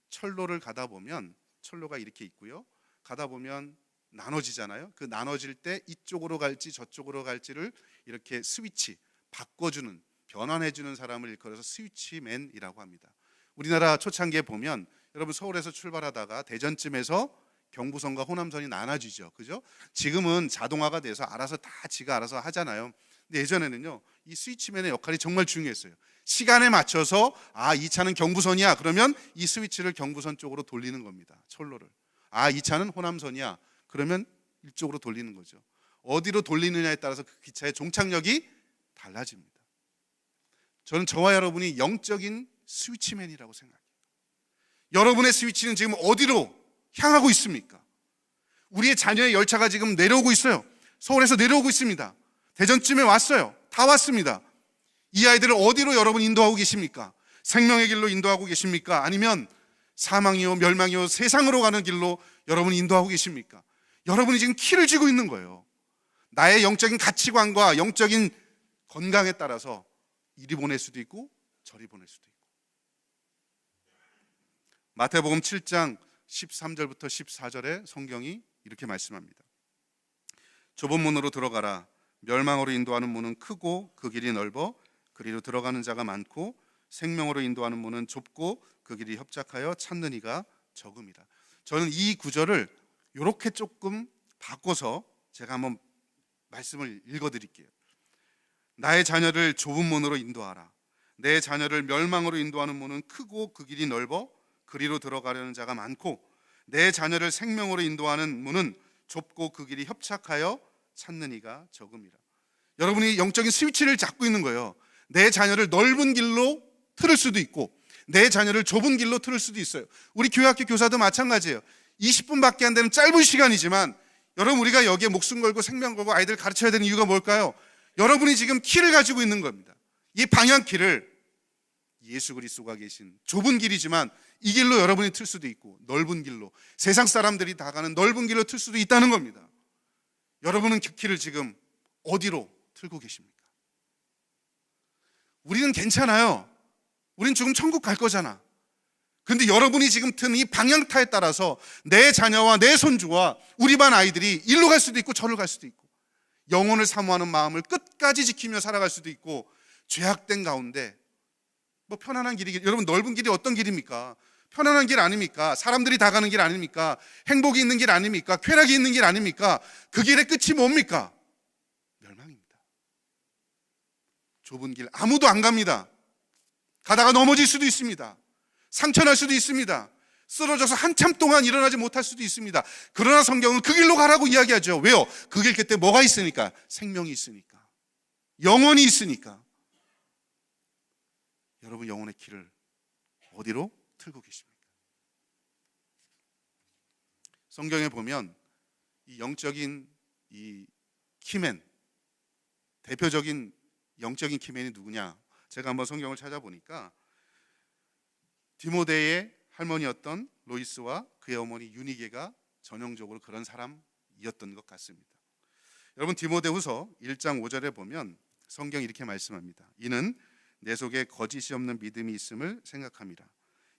철로를 가다 보면 철로가 이렇게 있고요. 가다 보면 나눠지잖아요. 그 나눠질 때 이쪽으로 갈지 저쪽으로 갈지를 이렇게 스위치 바꿔주는, 변환해주는 사람을 일컬어서 스위치맨이라고 합니다. 우리나라 초창기에 보면 여러분 서울에서 출발하다가 대전쯤에서 경부선과 호남선이 나눠지죠. 그죠? 지금은 자동화가 돼서 알아서 다 지가 알아서 하잖아요. 근데 예전에는요, 이 스위치맨의 역할이 정말 중요했어요. 시간에 맞춰서 이 차는 경부선이야. 그러면 이 스위치를 경부선 쪽으로 돌리는 겁니다. 철로를. 이 차는 호남선이야. 그러면 이쪽으로 돌리는 거죠. 어디로 돌리느냐에 따라서 그 기차의 종착역이 달라집니다. 저는 저와 여러분이 영적인 스위치맨이라고 생각해요. 여러분의 스위치는 지금 어디로 향하고 있습니까? 우리의 자녀의 열차가 지금 내려오고 있어요. 서울에서 내려오고 있습니다. 대전쯤에 왔어요. 다 왔습니다. 이 아이들을 어디로 여러분 인도하고 계십니까? 생명의 길로 인도하고 계십니까? 아니면 사망이요 멸망이요 세상으로 가는 길로 여러분이 인도하고 계십니까? 여러분이 지금 키를 쥐고 있는 거예요. 나의 영적인 가치관과 영적인 건강에 따라서 이리 보낼 수도 있고 저리 보낼 수도 있고. 마태복음 7장 13절부터 14절에 성경이 이렇게 말씀합니다. 좁은 문으로 들어가라. 멸망으로 인도하는 문은 크고 그 길이 넓어 그리로 들어가는 자가 많고 생명으로 인도하는 문은 좁고 그 길이 협착하여 찾는 이가 적음이라. 저는 이 구절을 이렇게 조금 바꿔서 제가 한번 말씀을 읽어드릴게요. 나의 자녀를 좁은 문으로 인도하라. 내 자녀를 멸망으로 인도하는 문은 크고 그 길이 넓어 그리로 들어가려는 자가 많고 내 자녀를 생명으로 인도하는 문은 좁고 그 길이 협착하여 찾는 이가 적음이라. 여러분이 영적인 스위치를 잡고 있는 거예요. 내 자녀를 넓은 길로 틀을 수도 있고 내 자녀를 좁은 길로 틀을 수도 있어요. 우리 교회학교 교사도 마찬가지예요. 20분밖에 안 되는 짧은 시간이지만 여러분, 우리가 여기에 목숨 걸고 생명 걸고 아이들 가르쳐야 되는 이유가 뭘까요? 여러분이 지금 키를 가지고 있는 겁니다. 이 방향키를 예수 그리스도가 계신 좁은 길이지만 이 길로 여러분이 틀 수도 있고 넓은 길로 세상 사람들이 다 가는 넓은 길로 틀 수도 있다는 겁니다. 여러분은 그 길을 지금 어디로 틀고 계십니까? 우리는 괜찮아요. 우린 지금 천국 갈 거잖아. 근데 여러분이 지금 튼 이 방향타에 따라서 내 자녀와 내 손주와 우리 반 아이들이 일로 갈 수도 있고 저로 갈 수도 있고 영혼을 사모하는 마음을 끝까지 지키며 살아갈 수도 있고 죄악된 가운데 뭐 편안한 길이, 여러분 넓은 길이 어떤 길입니까? 편안한 길 아닙니까? 사람들이 다 가는 길 아닙니까? 행복이 있는 길 아닙니까? 쾌락이 있는 길 아닙니까? 그 길의 끝이 뭡니까? 멸망입니다. 좁은 길 아무도 안 갑니다. 가다가 넘어질 수도 있습니다. 상처날 수도 있습니다. 쓰러져서 한참 동안 일어나지 못할 수도 있습니다. 그러나 성경은 그 길로 가라고 이야기하죠. 왜요? 그 길 끝에 뭐가 있으니까? 생명이 있으니까, 영혼이 있으니까. 여러분 영혼의 길을 어디로 틀고 계십니까? 성경에 보면 이 영적인 이 키맨, 대표적인 영적인 키맨이 누구냐? 제가 한번 성경을 찾아보니까 디모데의 할머니였던 로이스와 그의 어머니 유니게가 전형적으로 그런 사람이었던 것 같습니다. 여러분, 디모데후서 1장 5절에 보면 성경이 이렇게 말씀합니다. 이는 내 속에 거짓이 없는 믿음이 있음을 생각합니다.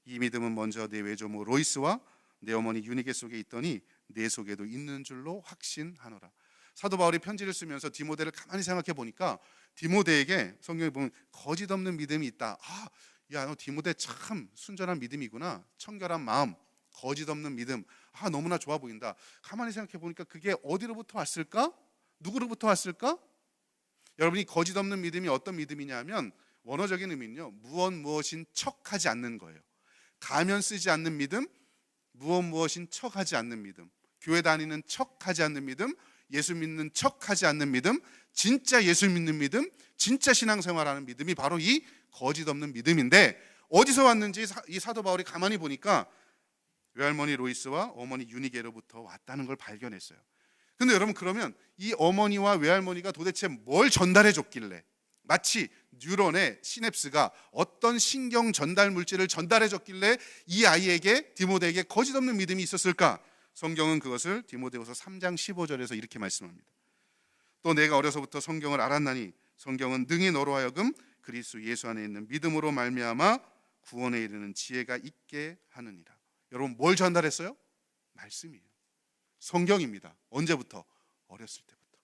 이 믿음은 먼저 내 외조모 로이스와 내 어머니 유니게 속에 있더니 내 속에도 있는 줄로 확신하노라. 사도 바울이 편지를 쓰면서 디모데를 가만히 생각해 보니까 디모데에게 성경에 보면 거짓 없는 믿음이 있다. 야, 너 디모데 참 순전한 믿음이구나. 청결한 마음, 거짓 없는 믿음. 너무나 좋아 보인다. 가만히 생각해 보니까 그게 어디로부터 왔을까? 누구로부터 왔을까? 여러분이 거짓 없는 믿음이 어떤 믿음이냐면 원어적인 의미는요, 무엇인 척하지 않는 거예요. 가면 쓰지 않는 믿음, 무엇인 척하지 않는 믿음, 교회 다니는 척하지 않는 믿음, 예수 믿는 척하지 않는 믿음, 진짜 예수 믿는 믿음, 진짜 신앙생활하는 믿음이 바로 이 거짓 없는 믿음인데, 어디서 왔는지 이 사도 바울이 가만히 보니까 외할머니 로이스와 어머니 유니게로부터 왔다는 걸 발견했어요. 근데 여러분, 그러면 이 어머니와 외할머니가 도대체 뭘 전달해 줬길래, 마치 뉴런의 시냅스가 어떤 신경 전달 물질을 전달해 줬길래 이 아이에게, 디모데에게 거짓 없는 믿음이 있었을까? 성경은 그것을 디모데후서 3장 15절에서 이렇게 말씀합니다. 또 내가 어려서부터 성경을 알았나니 성경은 능히 너로 하여금 그리스도 예수 안에 있는 믿음으로 말미암아 구원에 이르는 지혜가 있게 하느니라. 여러분, 뭘 전달했어요? 말씀이에요. 성경입니다. 언제부터? 어렸을 때부터.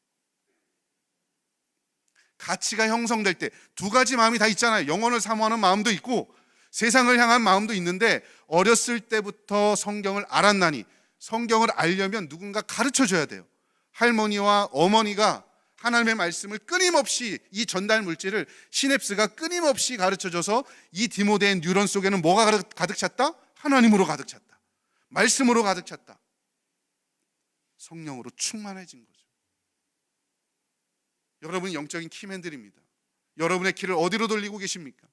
가치가 형성될 때 두 가지 마음이 다 있잖아요. 영혼을 사모하는 마음도 있고 세상을 향한 마음도 있는데, 어렸을 때부터 성경을 알았나니, 성경을 알려면 누군가 가르쳐줘야 돼요. 할머니와 어머니가 하나님의 말씀을 끊임없이, 이 전달 물질을 시냅스가 끊임없이 가르쳐줘서 이 디모데의 뉴런 속에는 뭐가 가득 찼다? 하나님으로 가득 찼다. 말씀으로 가득 찼다. 성령으로 충만해진 거죠. 여러분, 영적인 키맨들입니다. 여러분의 키를 어디로 돌리고 계십니까?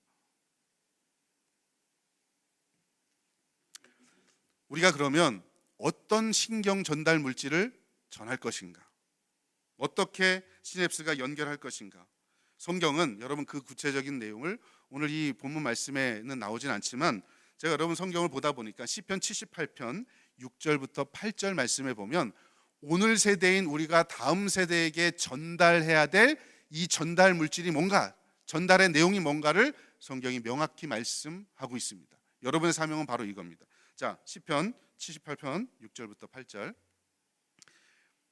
우리가 그러면 어떤 신경 전달 물질을 전할 것인가? 어떻게 시냅스가 연결할 것인가? 성경은 여러분 그 구체적인 내용을 오늘 이 본문 말씀에는 나오진 않지만, 제가 여러분 성경을 보다 보니까 시편 78편 6절부터 8절 말씀에 보면 오늘 세대인 우리가 다음 세대에게 전달해야 될 이 전달 물질이 뭔가, 전달의 내용이 뭔가를 성경이 명확히 말씀하고 있습니다. 여러분의 사명은 바로 이겁니다. 자, 시편 78편 6절부터 8절.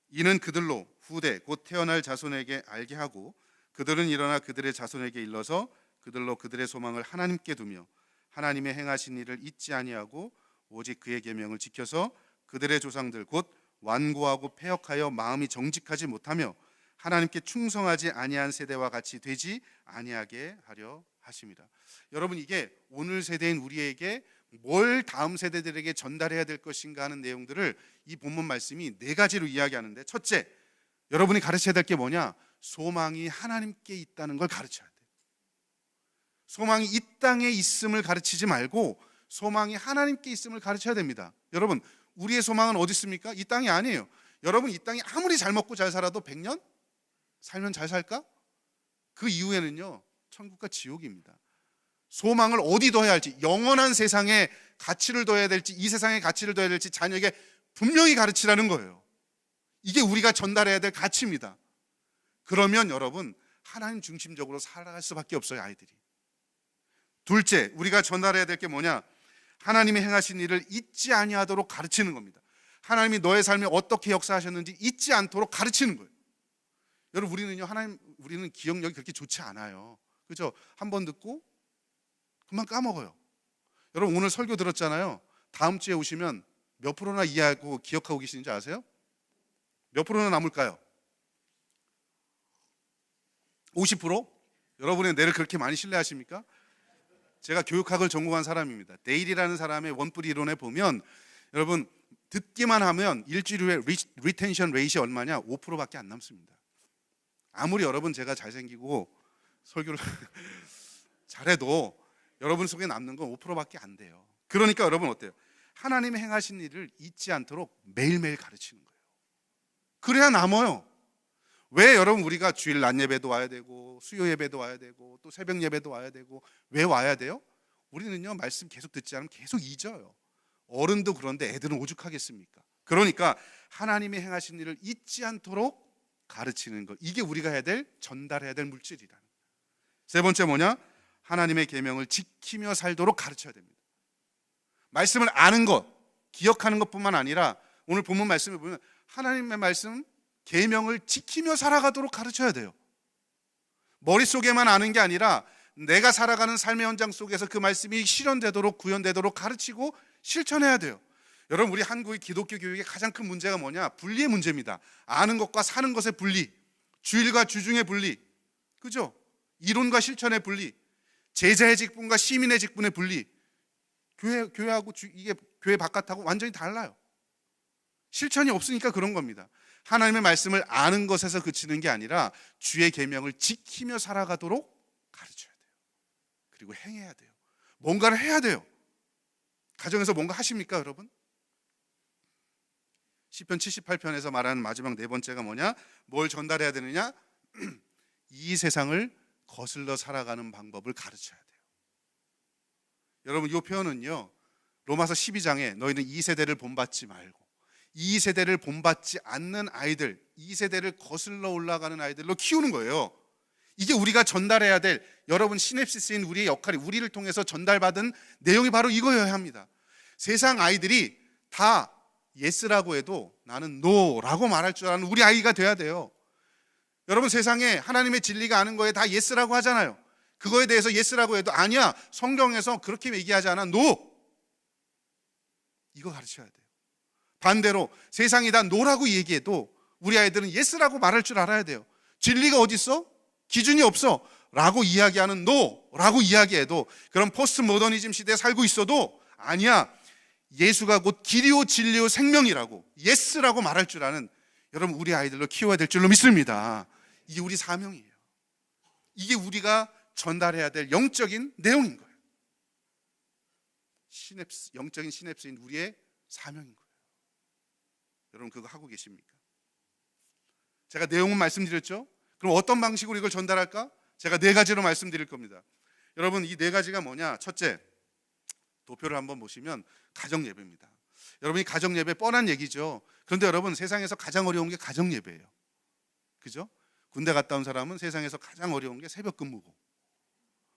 이는 그들로 후대 곧 태어날 자손에게 알게 하고 그들은 일어나 그들의 자손에게 일러서 그들로 그들의 소망을 하나님께 두며 하나님의 행하신 일을 잊지 아니하고 오직 그의 계명을 지켜서 그들의 조상들 곧 완고하고 패역하여 마음이 정직하지 못하며 하나님께 충성하지 아니한 세대와 같이 되지 아니하게 하려 하심이라. 여러분, 이게 오늘 세대인 우리에게 뭘 다음 세대들에게 전달해야 될 것인가 하는 내용들을 이 본문 말씀이 네 가지로 이야기하는데, 첫째, 여러분이 가르쳐야 될 게 뭐냐? 소망이 하나님께 있다는 걸 가르쳐야 돼요. 소망이 이 땅에 있음을 가르치지 말고 소망이 하나님께 있음을 가르쳐야 됩니다. 여러분, 우리의 소망은 어디 있습니까? 이 땅이 아니에요. 여러분, 이 땅이 아무리 잘 먹고 잘 살아도 100년 살면 잘 살까? 그 이후에는요, 천국과 지옥입니다. 소망을 어디 둬야 할지, 영원한 세상에 가치를 둬야 될지, 이 세상에 가치를 둬야 될지 자녀에게 분명히 가르치라는 거예요. 이게 우리가 전달해야 될 가치입니다. 그러면 여러분, 하나님 중심적으로 살아갈 수밖에 없어요, 아이들이. 둘째, 우리가 전달해야 될 게 뭐냐? 하나님이 행하신 일을 잊지 아니하도록 가르치는 겁니다. 하나님이 너의 삶에 어떻게 역사하셨는지 잊지 않도록 가르치는 거예요. 여러분, 우리는 기억력이 그렇게 좋지 않아요. 그죠? 한 번 듣고 금방 까먹어요. 여러분, 오늘 설교 들었잖아요. 다음 주에 오시면 몇 프로나 이해하고 기억하고 계시는지 아세요? 몇 프로나 남을까요? 50%? 여러분의 뇌를 그렇게 많이 신뢰하십니까? 제가 교육학을 전공한 사람입니다. 데일이라는 사람의 원뿔 이론에 보면, 여러분, 듣기만 하면 일주일 후에 리텐션 레이시 얼마냐? 5%밖에 안 남습니다. 아무리 여러분 제가 잘생기고 설교를 잘해도 여러분 속에 남는 건 5%밖에 안 돼요. 그러니까 여러분 어때요? 하나님이 행하신 일을 잊지 않도록 매일매일 가르치는 거예요. 그래야 남아요. 왜 여러분 우리가 주일 낮 예배도 와야 되고 수요 예배도 와야 되고 또 새벽 예배도 와야 되고 왜 와야 돼요? 우리는요, 말씀 계속 듣지 않으면 계속 잊어요. 어른도 그런데 애들은 오죽하겠습니까? 그러니까 하나님이 행하신 일을 잊지 않도록 가르치는 것, 이게 우리가 해야 될, 전달해야 될 물질이라는 거예요. 세 번째 뭐냐? 하나님의 계명을 지키며 살도록 가르쳐야 됩니다. 말씀을 아는 것, 기억하는 것뿐만 아니라 오늘 본문 말씀을 보면 하나님의 말씀, 계명을 지키며 살아가도록 가르쳐야 돼요. 머릿속에만 아는 게 아니라 내가 살아가는 삶의 현장 속에서 그 말씀이 실현되도록, 구현되도록 가르치고 실천해야 돼요. 여러분, 우리 한국의 기독교 교육의 가장 큰 문제가 뭐냐? 분리의 문제입니다. 아는 것과 사는 것의 분리, 주일과 주중의 분리, 그죠? 이론과 실천의 분리, 제자의 직분과 시민의 직분의 분리. 교회하고 이게 교회 바깥하고 완전히 달라요. 실천이 없으니까 그런 겁니다. 하나님의 말씀을 아는 것에서 그치는 게 아니라 주의 계명을 지키며 살아가도록 가르쳐야 돼요. 그리고 행해야 돼요. 뭔가를 해야 돼요. 가정에서 뭔가 하십니까, 여러분? 시편 78편에서 말하는 마지막 네 번째가 뭐냐? 뭘 전달해야 되느냐? 이 세상을 거슬러 살아가는 방법을 가르쳐야 돼요. 여러분, 이 표현은요, 로마서 12장에 너희는 이 세대를 본받지 말고 이 세대를 본받지 않는 아이들, 이 세대를 거슬러 올라가는 아이들로 키우는 거예요. 이게 우리가 전달해야 될, 여러분 시냅시스인 우리의 역할이, 우리를 통해서 전달받은 내용이 바로 이거여야 합니다. 세상 아이들이 다 예스라고 해도 나는 노라고 말할 줄 아는 우리 아이가 돼야 돼요. 여러분, 세상에 하나님의 진리가 아는 거에 다 예스라고 하잖아요. 그거에 대해서 예스라고 해도 아니야, 성경에서 그렇게 얘기하지 않아, 노, 이거 가르쳐야 돼요. 반대로 세상이 다 노라고 얘기해도 우리 아이들은 예스라고 말할 줄 알아야 돼요. 진리가 어디 있어? 기준이 없어 라고 이야기하는 노라고 이야기해도, 그런 포스트 모더니즘 시대에 살고 있어도 아니야, 예수가 곧 길이요 진리요 생명이라고 예스라고 말할 줄 아는, 여러분, 우리 아이들로 키워야 될 줄로 믿습니다. 이게 우리 사명이에요. 이게 우리가 전달해야 될 영적인 내용인 거예요. 영적인 시냅스인 우리의 사명인 거예요. 여러분, 그거 하고 계십니까? 제가 내용은 말씀드렸죠? 그럼 어떤 방식으로 이걸 전달할까? 제가 네 가지로 말씀드릴 겁니다. 여러분, 이 네 가지가 뭐냐? 첫째, 도표를 한번 보시면 가정 예배입니다. 여러분이 가정 예배 뻔한 얘기죠. 그런데 여러분, 세상에서 가장 어려운 게 가정 예배예요. 그죠? 군대 갔다 온 사람은 세상에서 가장 어려운 게 새벽 근무고,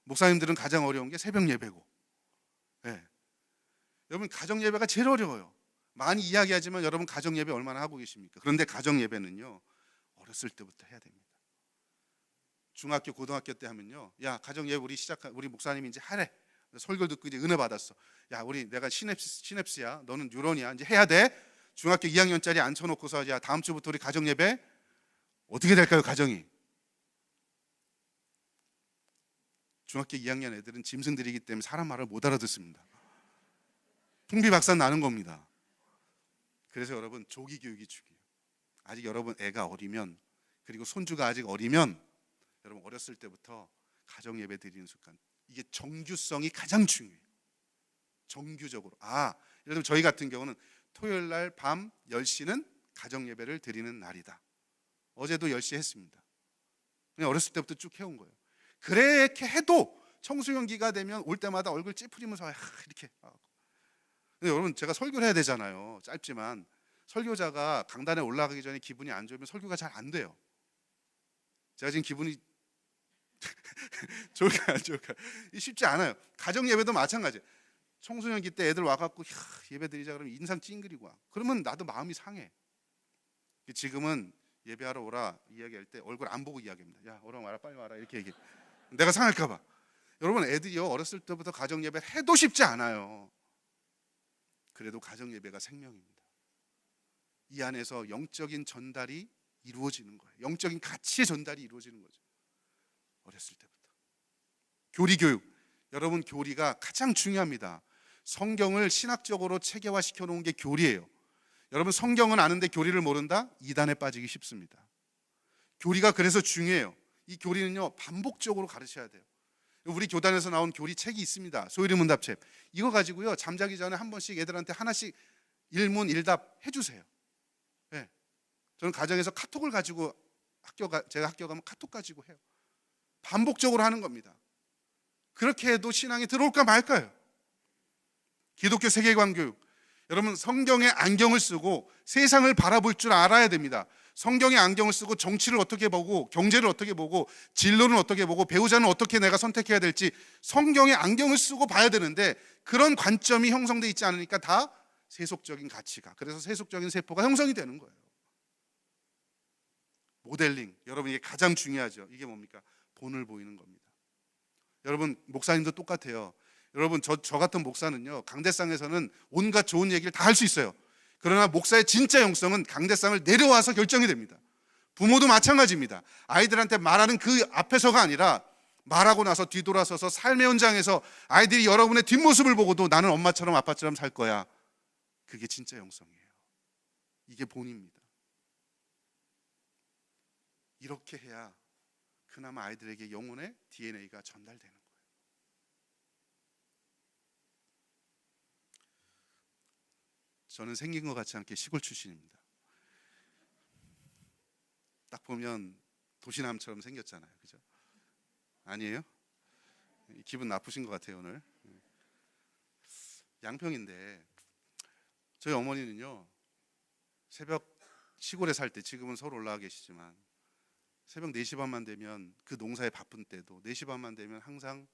목사님들은 가장 어려운 게 새벽 예배고. 네. 여러분, 가정 예배가 제일 어려워요. 많이 이야기하지만 여러분, 가정 예배 얼마나 하고 계십니까? 그런데 가정 예배는요, 어렸을 때부터 해야 됩니다. 중학교, 고등학교 때 하면요, 야, 가정 예배 우리 목사님이 이제 하래. 설교 듣고 이제 은혜 받았어. 야, 내가 시냅스야, 너는 뉴런이야, 이제 해야 돼. 중학교 2학년짜리 앉혀놓고서, 야, 다음 주부터 우리 가정 예배 어떻게 될까요, 가정이? 중학교 2학년 애들은 짐승들이기 때문에 사람 말을 못 알아듣습니다. 풍비박산 나는 겁니다. 그래서 여러분, 조기 교육이 중요해요. 아직 여러분 애가 어리면, 그리고 손주가 아직 어리면, 여러분 어렸을 때부터 가정 예배 드리는 습관, 이게 정규성이 가장 중요해요. 정규적으로. 예를 들면 저희 같은 경우는 토요일 날 밤 10시는 가정 예배를 드리는 날이다. 어제도 10시 했습니다. 그냥 어렸을 때부터 쭉 해온 거예요. 그렇게 해도 청소년기가 되면 올 때마다 얼굴 찌푸리면서 이렇게. 근데 여러분, 제가 설교를 해야 되잖아요. 짧지만. 설교자가 강단에 올라가기 전에 기분이 안 좋으면 설교가 잘 안 돼요. 제가 지금 기분이 좋을까 안 좋을까, 쉽지 않아요. 가정 예배도 마찬가지예요. 청소년기 때 애들 와갖고 예배 드리자 그러면 인상 찡그리고 와. 그러면 나도 마음이 상해. 지금은 예배하러 오라 이야기할 때 얼굴 안 보고 이야기합니다. 야, 오라 와라, 빨리 와라, 이렇게 얘기해. 내가 상할까 봐. 여러분, 애들이요, 어렸을 때부터 가정 예배 해도 쉽지 않아요. 그래도 가정 예배가 생명입니다. 이 안에서 영적인 전달이 이루어지는 거예요. 영적인 가치의 전달이 이루어지는 거죠. 어렸을 때부터. 교리 교육. 여러분, 교리가 가장 중요합니다. 성경을 신학적으로 체계화시켜 놓은 게 교리예요. 여러분, 성경은 아는데 교리를 모른다? 이단에 빠지기 쉽습니다. 교리가 그래서 중요해요. 이 교리는요, 반복적으로 가르쳐야 돼요. 우리 교단에서 나온 교리 책이 있습니다. 소유리 문답책. 이거 가지고요, 잠자기 전에 한 번씩 애들한테 하나씩 일문 일답 해주세요. 네. 저는 가정에서 카톡을 가지고 제가 학교 가면 카톡 가지고 해요. 반복적으로 하는 겁니다. 그렇게 해도 신앙이 들어올까 말까요? 기독교 세계관 교육. 여러분, 성경의 안경을 쓰고 세상을 바라볼 줄 알아야 됩니다. 성경의 안경을 쓰고 정치를 어떻게 보고 경제를 어떻게 보고 진로는 어떻게 보고 배우자는 어떻게 내가 선택해야 될지 성경의 안경을 쓰고 봐야 되는데, 그런 관점이 형성되어 있지 않으니까 다 세속적인 가치가, 그래서 세속적인 세포가 형성이 되는 거예요. 모델링, 여러분 이게 가장 중요하죠. 이게 뭡니까? 본을 보이는 겁니다. 여러분, 목사님도 똑같아요. 여러분, 저 같은 목사는요, 강대상에서는 온갖 좋은 얘기를 다 할 수 있어요. 그러나 목사의 진짜 영성은 강대상을 내려와서 결정이 됩니다. 부모도 마찬가지입니다. 아이들한테 말하는 그 앞에서가 아니라 말하고 나서 뒤돌아서서 삶의 현장에서 아이들이 여러분의 뒷모습을 보고도 나는 엄마처럼 아빠처럼 살 거야. 그게 진짜 영성이에요. 이게 본입니다. 이렇게 해야 그나마 아이들에게 영혼의 DNA가 전달되는 거예요. 저는 생긴 것 같지 않게 시골 출신입니다. 딱 보면 도시남처럼 생겼잖아요, 그죠? 아니에요? 기분 나쁘신 것 같아요 오늘. 양평인데 저희 어머니는요, 새벽, 시골에 살 때, 지금은 서울 올라와 계시지만 새벽 4시 반만 되면, 그 농사에 바쁜 때도 4시 반만 되면 항상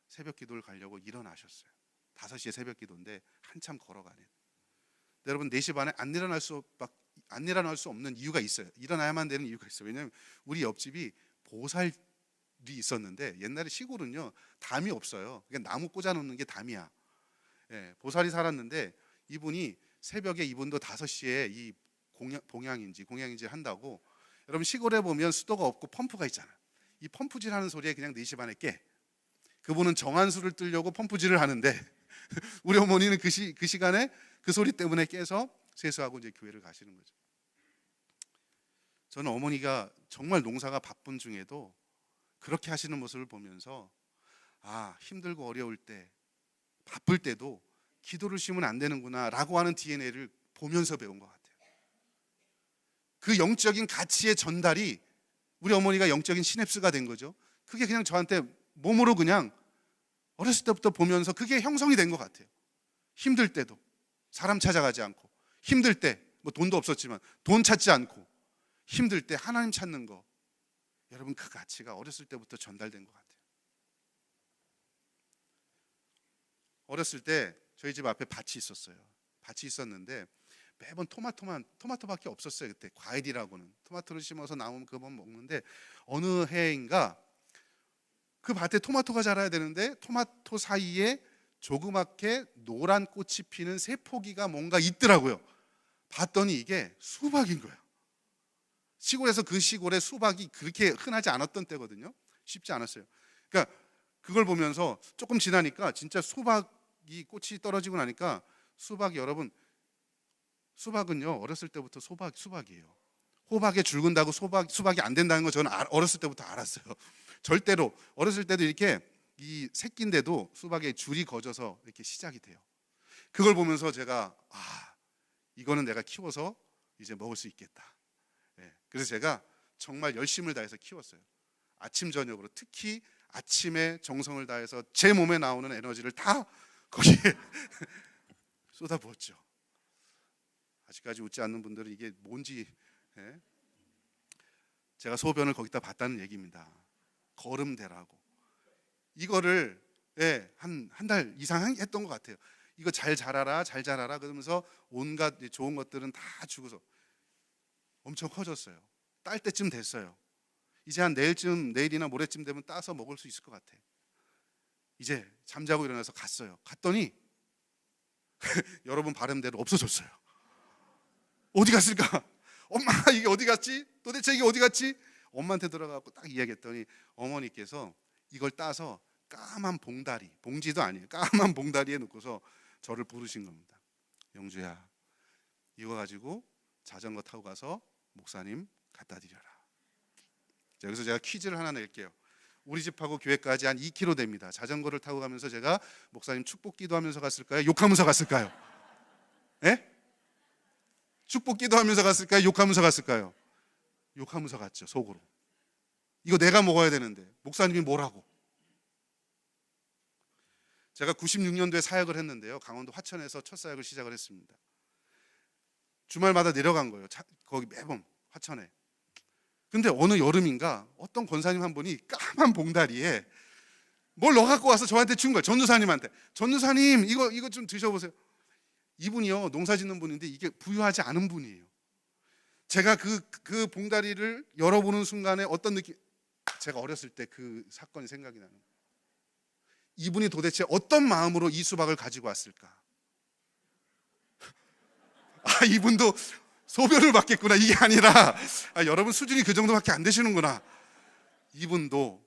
새벽 기도를 가려고 일어나셨어요. 5시에 새벽 기도인데 한참 걸어가네요. 여러분, 4시 반에 안 일어날 수 없는 이유가 있어요. 일어나야만 되는 이유가 있어요. 왜냐하면 우리 옆집이 보살이 있었는데, 옛날에 시골은요 담이 없어요. 그러니까 나무 꽂아놓는 게 담이야. 예, 보살이 살았는데 이분이 새벽에, 이분도 5시에 이 공양인지 한다고. 여러분, 시골에 보면 수도가 없고 펌프가 있잖아요. 이 펌프질 하는 소리에 그냥 4시 반에 깨. 그분은 정한수를 뜨려고 펌프질을 하는데 우리 어머니는 그 시간에 그 소리 때문에 깨서 세수하고 이제 교회를 가시는 거죠. 저는 어머니가 정말 농사가 바쁜 중에도 그렇게 하시는 모습을 보면서, 아, 힘들고 어려울 때, 바쁠 때도 기도를 쉬면 안 되는구나 라고 하는 DNA를 보면서 배운 것 같아요. 그 영적인 가치의 전달이 우리 어머니가 영적인 시냅스가 된 거죠. 그게 그냥 저한테 몸으로 그냥 어렸을 때부터 보면서 그게 형성이 된 것 같아요. 힘들 때도 사람 찾아가지 않고, 힘들 때 뭐 돈도 없었지만 돈 찾지 않고, 힘들 때 하나님 찾는 거, 여러분 그 가치가 어렸을 때부터 전달된 것 같아요. 어렸을 때 저희 집 앞에 밭이 있었어요. 밭이 있었는데 매번 토마토밖에 없었어요. 그때 과일이라고는 토마토를 심어서 나오면 그건 먹는데, 어느 해인가 그 밭에 토마토가 자라야 되는데 토마토 사이에 조그맣게 노란 꽃이 피는 새 포기가 뭔가 있더라고요. 봤더니 이게 수박인 거예요. 시골에서, 그 시골에 수박이 그렇게 흔하지 않았던 때거든요. 쉽지 않았어요. 그러니까 그걸 보면서 조금 지나니까 진짜 수박이, 꽃이 떨어지고 나니까 수박이, 여러분, 수박은요 어렸을 때부터 수박이에요. 호박에 줄근다고 수박이 안 된다는 거 저는 어렸을 때부터 알았어요. 절대로 어렸을 때도 이렇게 이 새끼인데도 수박에 줄이 거져서 이렇게 시작이 돼요. 그걸 보면서 제가, 아, 이거는 내가 키워서 이제 먹을 수 있겠다. 네, 그래서 제가 정말 열심을 다해서 키웠어요. 아침 저녁으로, 특히 아침에 정성을 다해서 제 몸에 나오는 에너지를 다 거기에 쏟아부었죠. 아직까지 웃지 않는 분들은 이게 뭔지, 예? 제가 소변을 거기다 봤다는 얘기입니다. 거름대라고. 이거를, 예, 한 달 이상 했던 것 같아요. 이거 잘 자라라 그러면서 온갖 좋은 것들은 다 주고서 엄청 커졌어요. 딸 때쯤 됐어요. 이제 한 내일이나 모레쯤 되면 따서 먹을 수 있을 것 같아. 이제 잠자고 일어나서 갔어요. 갔더니 여러분 발음대로 없어졌어요. 어디 갔을까? 엄마, 이게 어디 갔지? 도대체 이게 어디 갔지? 엄마한테 들어가고 딱 이야기했더니 어머니께서 이걸 따서 까만 봉다리, 봉지도 아니에요, 까만 봉다리에 넣고서 저를 부르신 겁니다. 영주야, 이거 가지고 자전거 타고 가서 목사님 갖다 드려라. 자, 여기서 제가 퀴즈를 하나 낼게요. 우리 집하고 교회까지 한 2km 됩니다. 자전거를 타고 가면서 제가 목사님 축복 기도하면서 갔을까요? 욕하면서 갔을까요? 예? 축복 기도하면서 갔을까요? 욕하면서 갔을까요? 욕하면서 갔죠, 속으로. 이거 내가 먹어야 되는데 목사님이 뭐라고. 제가 96년도에 사역을 했는데요. 강원도 화천에서 첫 사역을 시작을 했습니다. 주말마다 내려간 거예요. 거기 매번 화천에. 근데 어느 여름인가 어떤 권사님 한 분이 까만 봉다리에 뭘 넣어갖고 와서 저한테 준 거예요. 전도사님한테. 전도사님 이거 좀 드셔보세요. 이분이요 농사 짓는 분인데 이게 부유하지 않은 분이에요. 제가 그 봉다리를 열어보는 순간에 어떤 느낌, 제가 어렸을 때 그 사건이 생각이 나는 거예요. 이분이 도대체 어떤 마음으로 이 수박을 가지고 왔을까? 아, 이분도 소변을 받겠구나. 이게 아니라 여러분 수준이 그 정도밖에 안 되시는구나. 이분도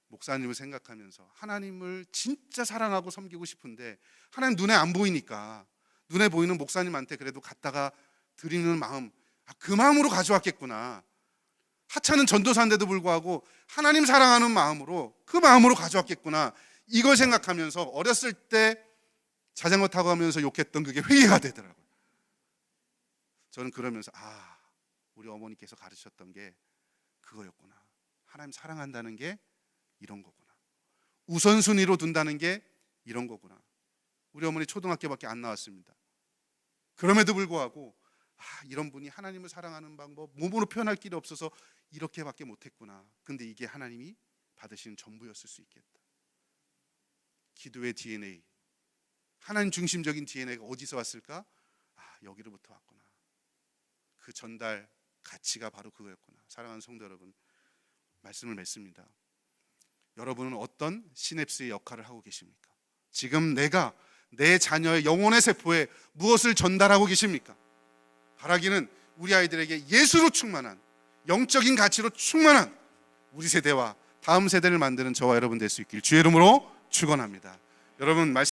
목사님을 생각하면서 하나님을 진짜 사랑하고 섬기고 싶은데 하나님 눈에 안 보이니까 눈에 보이는 목사님한테 그래도 갖다가 드리는 마음, 그 마음으로 가져왔겠구나. 하찮은 전도사인데도 불구하고 하나님 사랑하는 마음으로 그 마음으로 가져왔겠구나. 이걸 생각하면서 어렸을 때 자전거 타고 가면서 욕했던 그게 회개가 되더라고요. 저는 그러면서 우리 어머니께서 가르쳤던 게 그거였구나. 하나님 사랑한다는 게 이런 거구나. 우선순위로 둔다는 게 이런 거구나. 우리 어머니 초등학교밖에 안 나왔습니다. 그럼에도 불구하고 이런 분이 하나님을 사랑하는 방법 몸으로 표현할 길이 없어서 이렇게밖에 못했구나. 근데 이게 하나님이 받으시는 전부였을 수 있겠다. 기도의 DNA, 하나님 중심적인 DNA가 어디서 왔을까? 여기로부터 왔구나. 그 전달 가치가 바로 그거였구나. 사랑하는 성도 여러분, 말씀을 맺습니다. 여러분은 어떤 시냅스의 역할을 하고 계십니까? 지금 내가 내 자녀의 영혼의 세포에 무엇을 전달하고 계십니까? 바라기는 우리 아이들에게 예수로 충만한, 영적인 가치로 충만한 우리 세대와 다음 세대를 만드는 저와 여러분 될 수 있길 주의 이름으로 축원합니다. 여러분 말씀